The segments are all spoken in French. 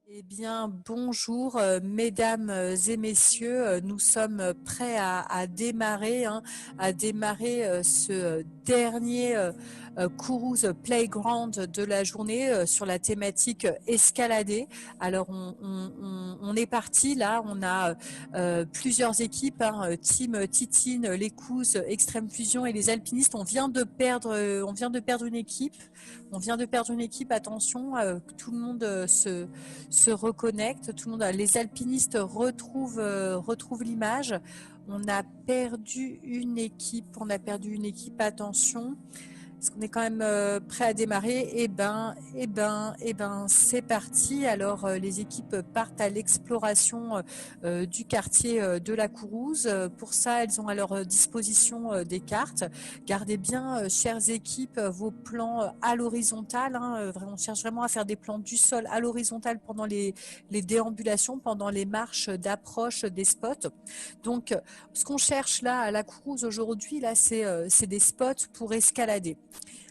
Eh bien, bonjour, mesdames et messieurs. Nous sommes prêts à démarrer, à démarrer ce dernier Kourouze Playground de la journée sur la thématique escalader. Alors, on est parti là. On a plusieurs équipes, Team Titine, les Couzes, Extrême Fusion et les alpinistes. On vient de perdre une équipe. On vient de perdre une équipe. Attention, tout le monde se reconnectent, tout le monde, les alpinistes retrouvent l'image. On a perdu une équipe, attention. Est-ce qu'on est quand même prêt à démarrer? C'est parti. Alors, les équipes partent à l'exploration du quartier de la Kourouze. Pour ça, elles ont à leur disposition des cartes. Gardez bien, chères équipes, vos plans à l'horizontale. On cherche vraiment à faire des plans du sol à l'horizontale pendant les déambulations, pendant les marches d'approche des spots. Donc, ce qu'on cherche là à la Kourouze aujourd'hui, là, c'est des spots pour escalader.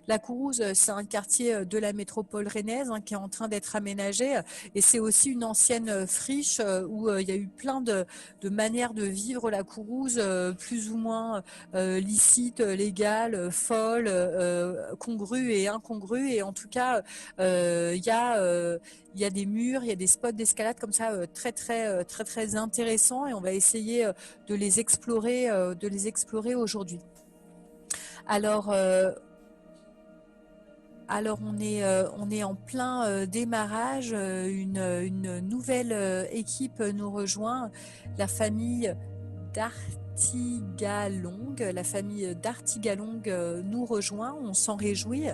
La Kourouze, c'est un quartier de la métropole rennaise qui est en train d'être aménagé et c'est aussi une ancienne friche où il y a eu plein de manières de vivre la Kourouze, plus ou moins licites, légales, folles, congrues et incongrues. Et en tout cas, il y a des murs, il y a des spots d'escalade comme ça très intéressants et on va essayer de les explorer aujourd'hui. Alors, on est en plein démarrage. Une nouvelle équipe nous rejoint, la famille d'Artigalong. La famille d'Artigalong nous rejoint, on s'en réjouit.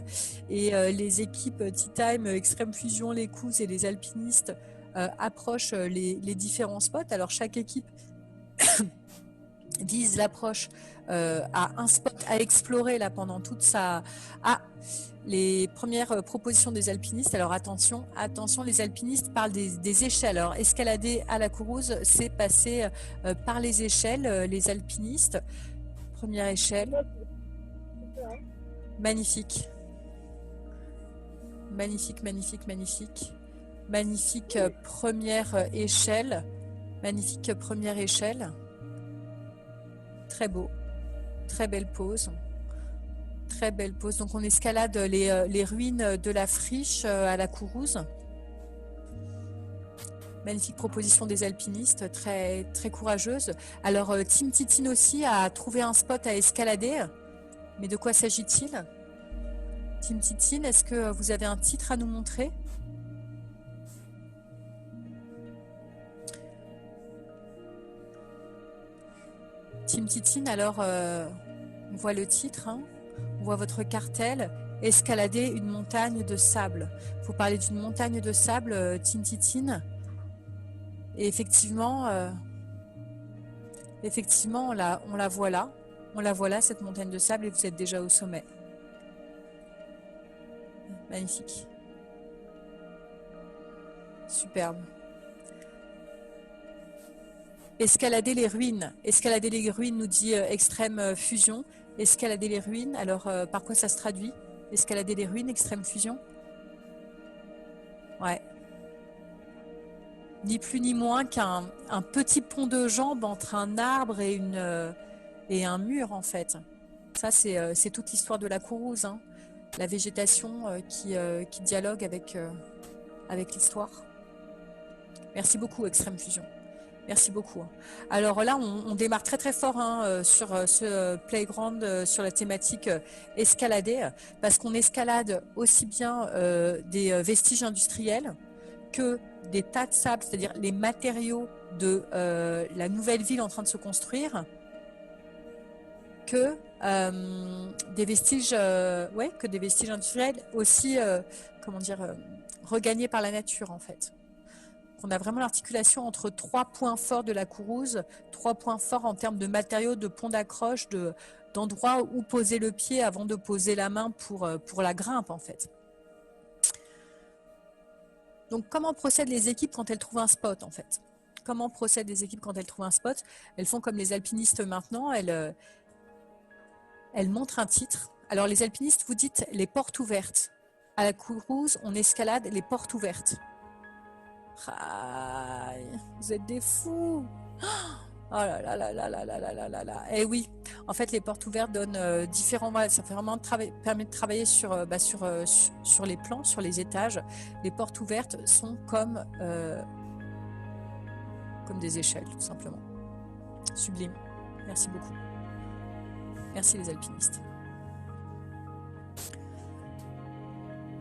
Et les équipes Tea Time, Extreme Fusion, les Couzes et les alpinistes approchent les différents spots. Alors chaque équipe vise l'approche à un spot à explorer là pendant toute sa... Ah, les premières propositions des alpinistes. Alors attention, les alpinistes parlent des échelles. Alors escalader à la Kourouze, c'est passer par les échelles, les alpinistes. Première échelle, magnifique. Magnifique première échelle. Magnifique première échelle. Très beau. Très belle pose. Très belle pose. Donc on escalade les ruines de la friche à la Kourouze. Magnifique proposition des alpinistes, très courageuse. Alors Team Titine aussi a trouvé un spot à escalader. Mais de quoi s'agit-il? Team Titine, est-ce que vous avez un titre à nous montrer? Team Titine, alors on voit le titre, on voit votre cartel. Escalader une montagne de sable. Vous parlez d'une montagne de sable, Team Titine. Et effectivement, on la voit là. On la voit là, cette montagne de sable, et vous êtes déjà au sommet. Magnifique. Superbe. Escalader les ruines. Escalader les ruines, nous dit Extrême Fusion. Escalader les ruines, alors par quoi ça se traduit? Escalader les ruines, Extrême Fusion? Ouais. Ni plus ni moins qu'un petit pont de jambes entre un arbre et un mur, en fait. Ça, c'est toute l'histoire de la Kourouze. La végétation qui dialogue avec l'histoire. Merci beaucoup, Extrême Fusion. Merci beaucoup. Alors là, on démarre très fort sur ce playground, sur la thématique escalader, parce qu'on escalade aussi bien des vestiges industriels que des tas de sable, c'est-à-dire les matériaux de la nouvelle ville en train de se construire, que des vestiges, que des vestiges industriels aussi, regagnés par la nature en fait. On a vraiment l'articulation entre trois points forts de la Kourouze, trois points forts en termes de matériaux, de ponts d'accroche, d'endroits où poser le pied avant de poser la main pour la grimpe en fait. Donc comment procèdent les équipes quand elles trouvent un spot en fait? Comment procèdent les équipes quand elles trouvent un spot? Elles font comme les alpinistes maintenant, elles montrent un titre. Alors les alpinistes, vous dites les portes ouvertes. À la Kourouze, on escalade les portes ouvertes. Aïe, vous êtes des fous. Oh là là là là là là là là là là. Et oui, en fait, les portes ouvertes donnent différents. Voilà, ça fait vraiment permet de travailler sur, sur les plans, sur les étages. Les portes ouvertes sont comme des échelles, tout simplement. Sublime. Merci beaucoup. Merci les alpinistes.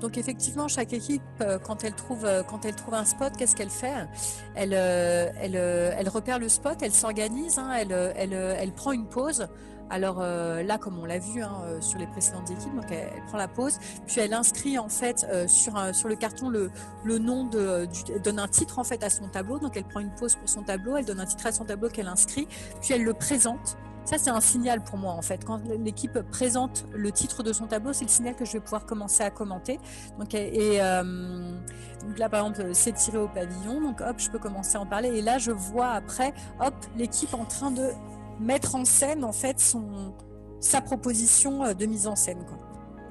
Donc effectivement, chaque équipe, quand elle trouve un spot, qu'est-ce qu'elle fait? Elle repère le spot, elle s'organise, hein, elle prend une pause. Alors là, comme on l'a vu sur les précédentes équipes, donc elle prend la pause, puis elle inscrit en fait sur le carton le nom elle donne un titre en fait à son tableau. Donc elle prend une pause pour son tableau, elle donne un titre à son tableau qu'elle inscrit, puis elle le présente. Ça, c'est un signal pour moi, en fait. Quand l'équipe présente le titre de son tableau, c'est le signal que je vais pouvoir commencer à commenter. Donc, donc là, par exemple, c'est tiré au pavillon. Donc, hop, je peux commencer à en parler. Et là, je vois après, hop, l'équipe en train de mettre en scène, en fait, sa proposition de mise en scène, quoi.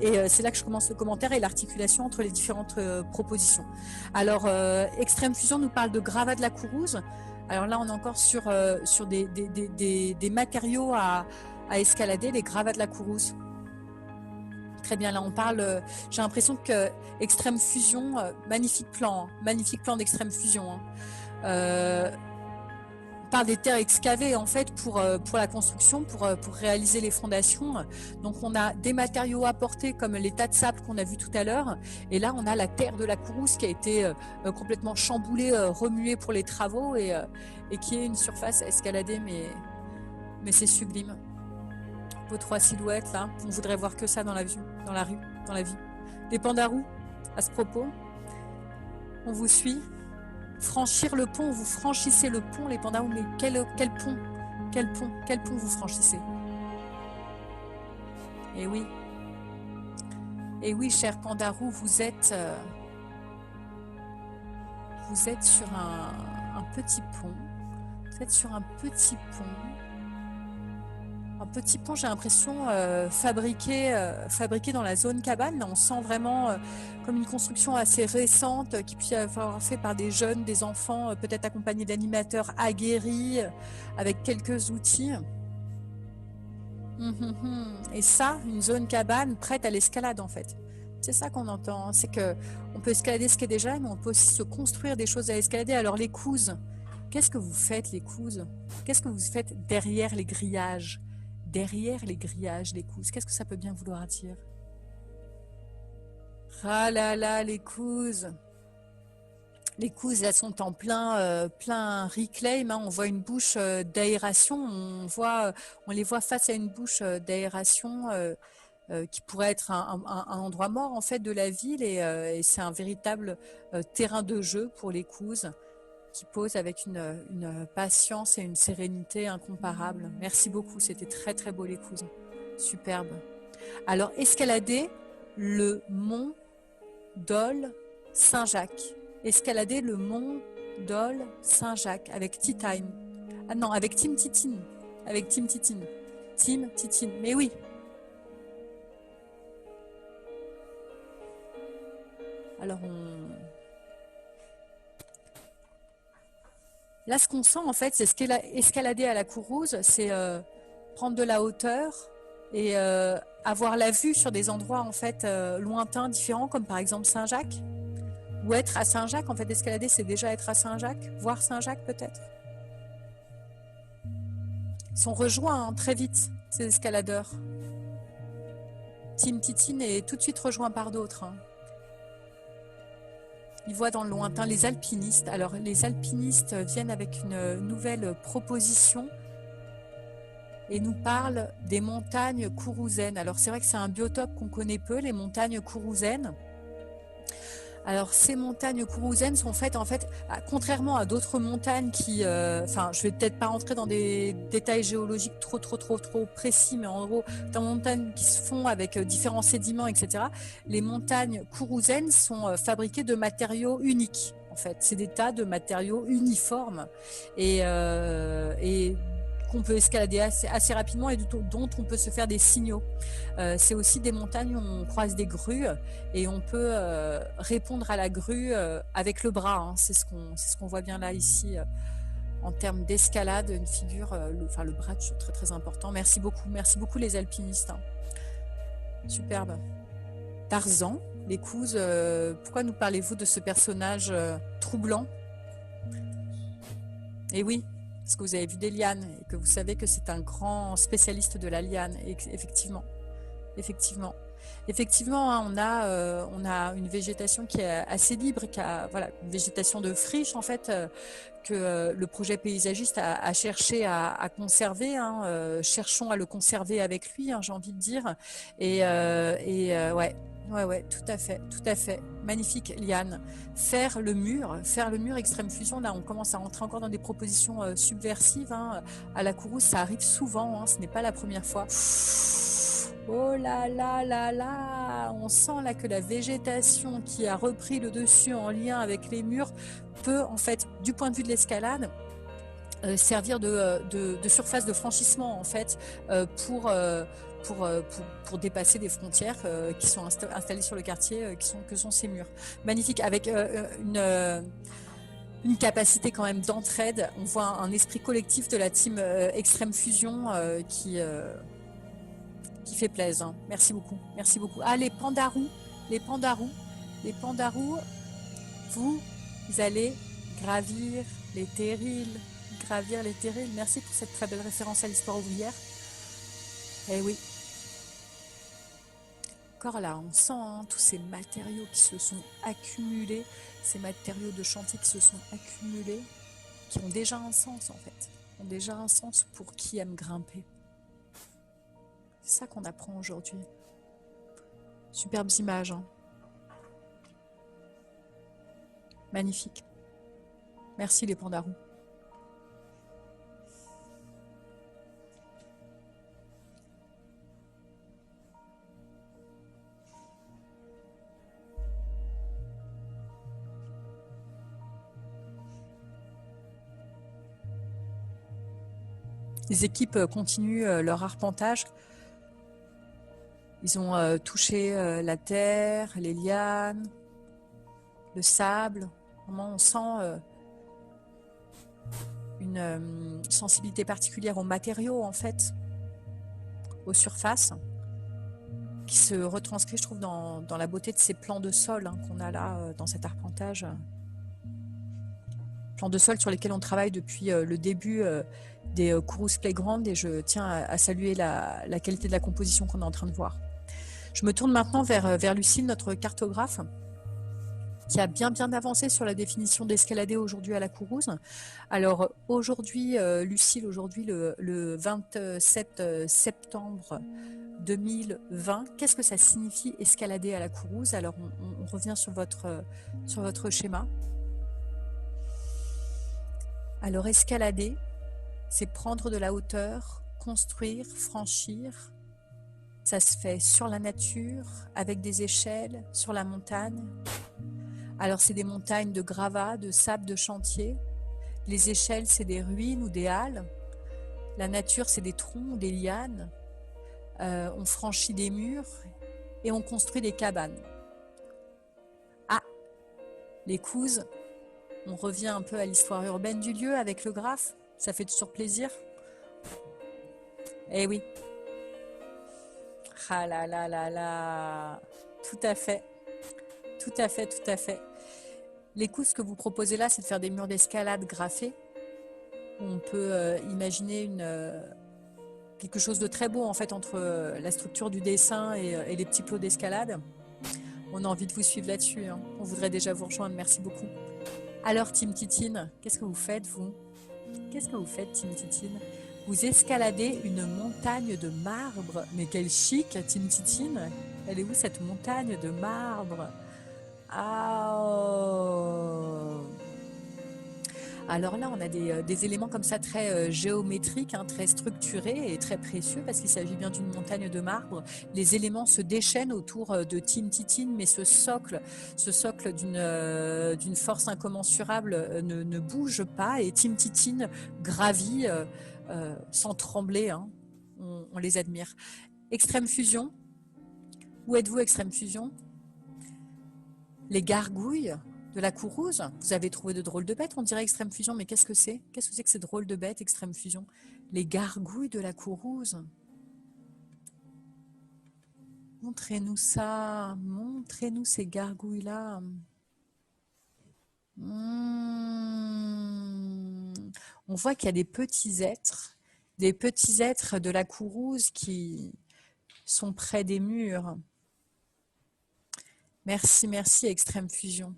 Et c'est là que je commence le commentaire et l'articulation entre les différentes propositions. Alors, Extrême Fusion nous parle de Gravats de la Courouse. Alors là, on est encore sur des matériaux à escalader, les gravats de la Courouse. Très bien, là on parle, j'ai l'impression que Extrême Fusion, magnifique plan d'Extrême Fusion. On parle des terres excavées en fait pour la construction, pour réaliser les fondations. Donc on a des matériaux apportés comme les tas de sable qu'on a vu tout à l'heure, et là on a la terre de la Courouse qui a été complètement chamboulée, remuée pour les travaux et qui est une surface à escalader, mais c'est sublime. Vos trois silhouettes là, on voudrait voir que ça dans la vue, dans la rue, dans la vie. Les pandarous, à ce propos, on vous suit. Franchir le pont, vous franchissez le pont, les pandarous, mais quel pont vous franchissez? Et oui, cher pandarou, vous êtes sur un petit pont. Vous êtes sur un petit pont. Un petit pont, j'ai l'impression, fabriqué dans la zone cabane. On sent vraiment comme une construction assez récente qui peut avoir fait par des jeunes, des enfants, peut-être accompagnés d'animateurs aguerris, avec quelques outils. Et ça, une zone cabane prête à l'escalade en fait. C'est ça qu'on entend, c'est qu'on peut escalader ce qui est déjà, mais on peut aussi se construire des choses à escalader. Alors les couses, qu'est-ce que vous faites les couses? Qu'est-ce que vous faites derrière les grillages? Derrière les grillages, les couses, qu'est-ce que ça peut bien vouloir dire? Ah là là, les couses. Les couses, elles sont en plein reclaim. On voit une bouche d'aération. On les voit face à une bouche d'aération qui pourrait être un endroit mort en fait de la ville. Et c'est un véritable terrain de jeu pour les couses, qui pose avec une patience et une sérénité incomparables. Merci beaucoup, c'était très très beau les couses. Superbe. Alors, escalader le mont Dol Saint-Jacques. Escalader le mont Dol Saint-Jacques avec Tea Time. Ah non, avec Tim Titine. Avec Tim Titine. Tim Titine, mais oui. Alors Là, ce qu'on sent, en fait, c'est escalader à la Courouse, c'est prendre de la hauteur et avoir la vue sur des endroits, en fait, lointains, différents, comme par exemple Saint-Jacques. Ou être à Saint-Jacques, en fait, escalader, c'est déjà être à Saint-Jacques, voir Saint-Jacques, peut-être. Ils sont rejoints très vite, ces escaladeurs. Tim Titine est tout de suite rejoint par d'autres. Ils voient dans le lointain les alpinistes. Alors, les alpinistes viennent avec une nouvelle proposition et nous parlent des montagnes courousaines. Alors, c'est vrai que c'est un biotope qu'on connaît peu, les montagnes courousaines. Alors, ces montagnes courousaines sont faites, en fait, contrairement à d'autres montagnes qui... je vais peut-être pas rentrer dans des détails géologiques trop précis, mais en gros, dans des montagnes qui se font avec différents sédiments, etc. Les montagnes courousaines sont fabriquées de matériaux uniques, en fait. C'est des tas de matériaux uniformes. Et qu'on peut escalader assez rapidement et dont on peut se faire des signaux. C'est aussi des montagnes où on croise des grues et on peut répondre à la grue avec le bras. Hein. C'est ce qu'on voit bien là ici. En termes d'escalade, une figure, le bras toujours très très important. Merci beaucoup les alpinistes. Hein. Superbe. Tarzan, l'épouse, pourquoi nous parlez-vous de ce personnage troublant? Eh oui, parce que vous avez vu des lianes et que vous savez que c'est un grand spécialiste de la liane. Et effectivement. Effectivement, hein, on a une végétation qui est assez libre, voilà, une végétation de friche en fait, que le projet paysagiste a cherché à conserver. Hein, cherchons à le conserver avec lui, hein, j'ai envie de dire. Ouais, tout à fait. Magnifique, Liane. Faire le mur extrême fusion, là on commence à rentrer encore dans des propositions subversives. Hein. À la Kourouse, ça arrive souvent, hein, ce n'est pas la première fois. Oh là là là là, on sent là que la végétation qui a repris le dessus en lien avec les murs peut en fait, du point de vue de l'escalade, servir de surface de franchissement en fait pour dépasser des frontières qui sont installées sur le quartier, que sont ces murs. Magnifique, avec une capacité quand même d'entraide. On voit un esprit collectif de la team Extrême Fusion qui fait plaisir. Hein. Merci beaucoup. Ah, les pandarous, vous allez gravir les terrils. Merci pour cette très belle référence à l'histoire ouvrière. Eh oui. Encore là, on sent hein, tous ces matériaux qui se sont accumulés, ces matériaux de chantier qui se sont accumulés, qui ont déjà un sens en fait, pour qui aime grimper. C'est ça qu'on apprend aujourd'hui. Superbes images. Hein. Magnifique. Merci les pandarous. Les équipes continuent leur arpentage. Ils ont touché la terre, les lianes, le sable. Vraiment, on sent une sensibilité particulière aux matériaux, en fait, aux surfaces, qui se retranscrit, je trouve, dans la beauté de ces plans de sol hein, qu'on a là dans cet arpentage. Plans de sol sur lesquels on travaille depuis le début des Kourouz Playground et je tiens à saluer la qualité de la composition qu'on est en train de voir. Je me tourne maintenant vers Lucille, notre cartographe, qui a bien avancé sur la définition d'escalader aujourd'hui à la Kourouz. Alors aujourd'hui, Lucille, le 27 septembre 2020, qu'est-ce que ça signifie escalader à la Kourouz? Alors on revient sur votre schéma. Alors escalader, c'est prendre de la hauteur, construire, franchir. Ça se fait sur la nature, avec des échelles, sur la montagne. Alors c'est des montagnes de gravats, de sable, de chantier. Les échelles, c'est des ruines ou des halles. La nature, c'est des troncs ou des lianes. On franchit des murs et on construit des cabanes. Ah, les couses. On revient un peu à l'histoire urbaine du lieu avec le graphe. Ça fait toujours plaisir. Eh oui. Ah là là là là. Tout à fait. Les coups, ce que vous proposez là, c'est de faire des murs d'escalade graffés. On peut imaginer quelque chose de très beau en fait entre la structure du dessin et les petits plots d'escalade. On a envie de vous suivre là-dessus. Hein. On voudrait déjà vous rejoindre. Merci beaucoup. Alors, Team Titine, qu'est-ce que vous faites, vous? Team Titine? Vous escaladez une montagne de marbre. Mais quel chic, Team Titine! Elle est où, cette montagne de marbre? Ah oh. Alors là, on a des éléments comme ça très géométriques, hein, très structurés et très précieux parce qu'il s'agit bien d'une montagne de marbre. Les éléments se déchaînent autour de Team Titine, mais ce socle d'une force incommensurable ne bouge pas et Team Titine gravit sans trembler, hein. On les admire. Extrême Fusion, où êtes-vous Extrême Fusion? Les gargouilles de la Courrouze, vous avez trouvé de drôles de bêtes, on dirait Extrême Fusion, mais qu'est-ce que c'est? Qu'est-ce que c'est que ces drôles de bêtes, Extrême Fusion? Les gargouilles de la Courrouze. Montrez-nous ça, montrez-nous ces gargouilles-là. On voit qu'il y a des petits êtres de la Courrouze qui sont près des murs. Merci, merci Extrême Fusion.